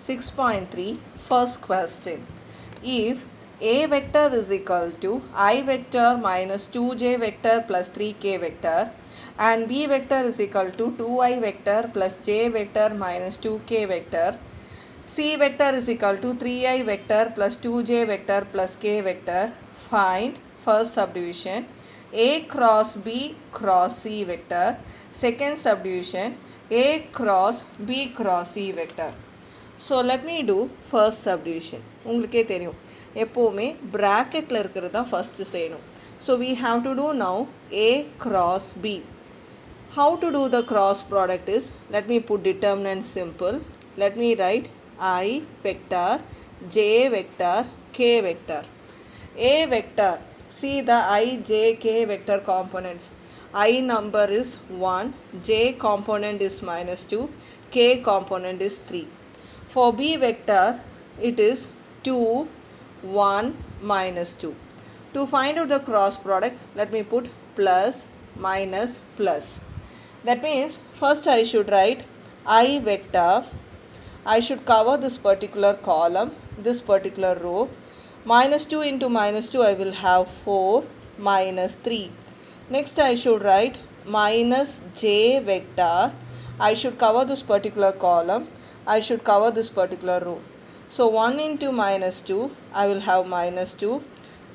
6.3 First question. If A vector is equal to I vector minus 2j vector plus 3k vector and B vector is equal to 2i vector plus j vector minus 2k vector, C vector is equal to 3i vector plus 2j vector plus k vector, find first subdivision A cross B cross C vector, second subdivision A cross B cross C vector. So let me do first subdivision. உங்களுக்கே தெரியும் எப்போவுமே bracketல இருக்கிறது தான் first செய்யணும். So we have to do now A cross B. How to do the cross product is, let me put determinant simple. Let me write I vector, J vector, K vector. A vector, see the I, J, K vector components. I number is 1, J component is minus 2, K component is 3. For B vector, it is 2, 1, minus 2. To find out the cross product, let me put plus, minus, plus. That means, first I should write I vector. I should cover this particular column, this particular row. Minus 2 into minus 2, I will have 4, minus 3. Next, I should write minus j vector. I should cover this particular column. I should cover this particular row. So 1 into minus 2, I will have minus 2.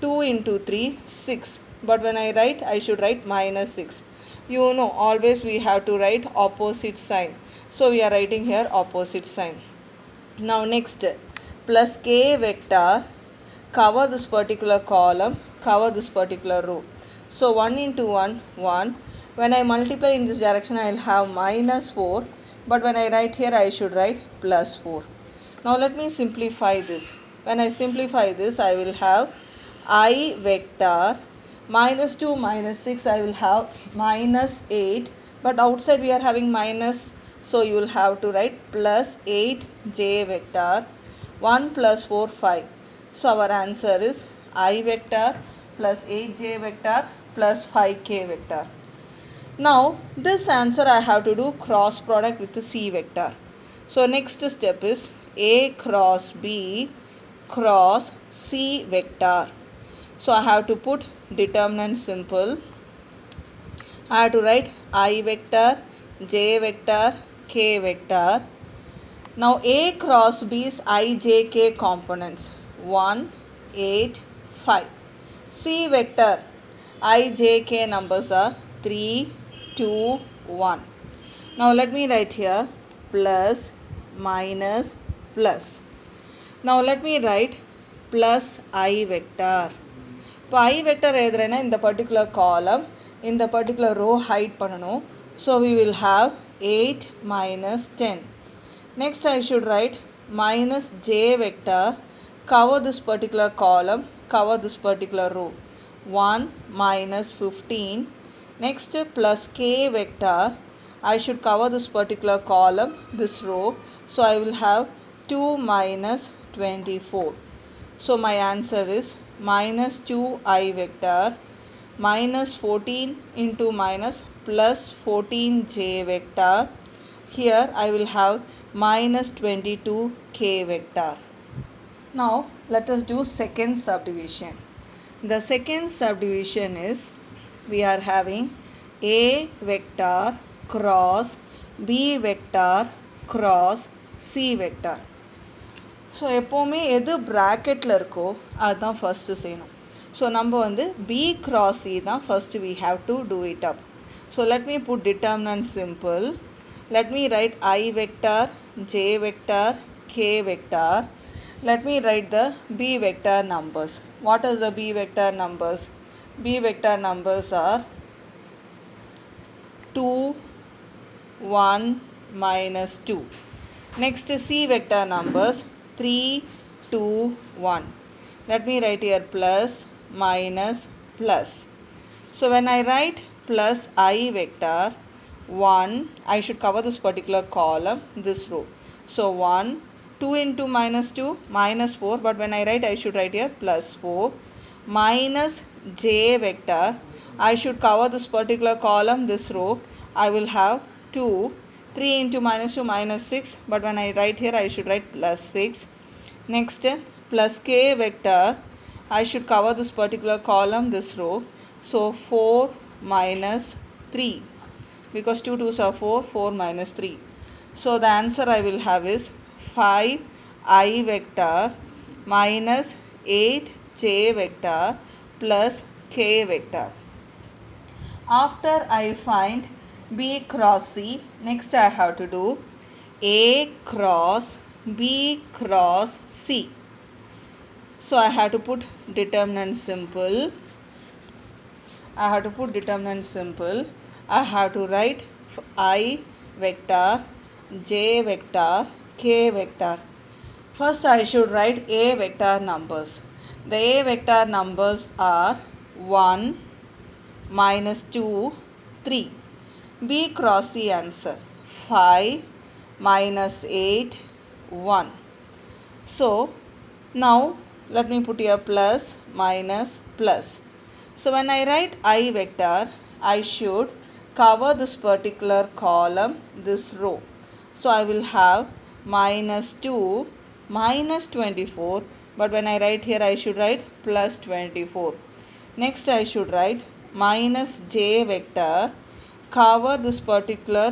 2 into 3, 6. But when I write, I should write minus 6. You know, always we have to write opposite sign. So we are writing here opposite sign. Now next, plus k vector, cover this particular column, cover this particular row. So 1 into 1, 1. When I multiply in this direction, I will have minus 4. But when I write here, I should write plus 4. Now let me simplify this. When I simplify this, I will have I vector minus 2 minus 6, I will have minus 8. But outside we are having minus, so you will have to write plus 8j vector, 1 plus 4, 5. So our answer is I vector plus 8j vector plus 5k vector. Now this answer I have to do cross product with the C vector. So next step is A cross B cross C vector. So I have to put determinant simple. I have to write I vector, J vector, K vector. Now A cross B is I, J, K components 1, 8, 5. C vector I, J, K numbers are 3, 2, 1. Now let me write here plus, minus, plus. Now let me write plus I vector. இப்போ I vector எழுதுறேன்னா இந்த particular column, இந்த particular row hide பண்ணணும். So we will have 8 minus 10. Next I should write minus j vector, cover this particular column, cover this particular row. 1 minus 15. Next plus k vector, I should cover this particular column, this row. So I will have 2 minus 24. So my answer is minus 2i vector minus 14 into minus plus 14j vector. Here I will have minus 22k vector. Now let us do second subdivision. The second subdivision is, we are having A vector cross B vector cross C vector. So எப்போவுமே எது bracketல இருக்கோ அதுதான் first செய்யணும். So நம்ம வந்து B cross C தான் first we have to do it up. So let me put determinant simple. Let me write I vector, J vector, K vector. Let me write the B vector numbers. What is the B vector numbers? B vector numbers are 2, 1, minus 2. Next C vector numbers 3, 2, 1. Let me write here plus, minus, plus. So when I write plus I vector 1, I should cover this particular column, this row. So 1, 2 into minus 2, minus 4. But when I write, I should write here plus 4. Minus j vector, I should cover this particular column, this row. I will have 2. 3 into minus 2 minus 6, but when I write here I should write plus 6. Next, plus k vector, I should cover this particular column, this row. So 4 minus 3, because 2 2s are 4, 4 minus 3. So the answer I will have is 5i vector minus 8j vector plus k vector. After I find B cross C, next I have to do A cross B cross C. So I have to put determinant simple. I have to write I vector, J vector, K vector. First I should write A vector numbers. The A vector numbers are 1, minus 2, 3. B cross C answer 5 minus 8, 1. So now let me put here plus minus plus. So when I write I vector, I should cover this particular column, this row. So I will have minus 2 minus 24, but when I write here I should write plus 24. Next I should write minus j vector, cover this particular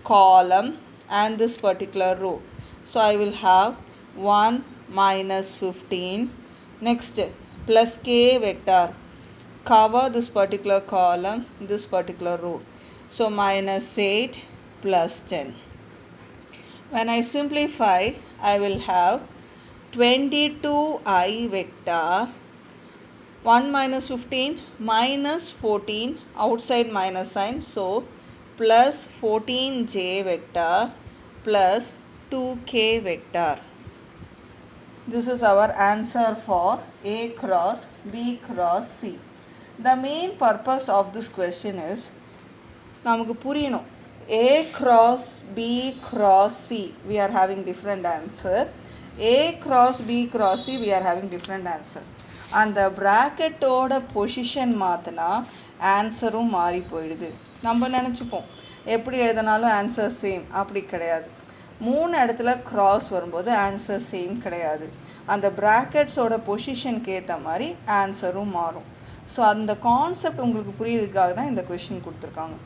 column and this particular row. So I will have 1 minus 15. Next, plus k vector, cover this particular column, this particular row. So minus 8 plus 10. When I simplify, I will have 22i vector, 1 minus 15 minus 14, outside minus sign, so plus 14j vector plus 2k vector. This is our answer for A cross B cross C. The main purpose of this question is நமக்கு புரியணும். A cross B cross C, we are having different answer. A cross B cross C, we are having different answer. அந்த ப்ராக்கெட்டோட position மாற்றினா ஆன்சரும் மாறி போயிடுது. நம்ம நினச்சிப்போம் எப்படி எழுதினாலும் ஆன்சர் சேம், அப்படி கிடையாது. 3 இடத்துல கிராஸ் வரும்போது ஆன்சர் சேம் கிடையாது. அந்த ப்ராக்கெட்ஸோட பொசிஷனுக்கு ஏற்ற மாதிரி ஆன்சரும் மாறும். ஸோ அந்த கான்செப்ட் உங்களுக்கு புரியுறதுக்காக தான் இந்த கொஷின் கொடுத்துருக்காங்க.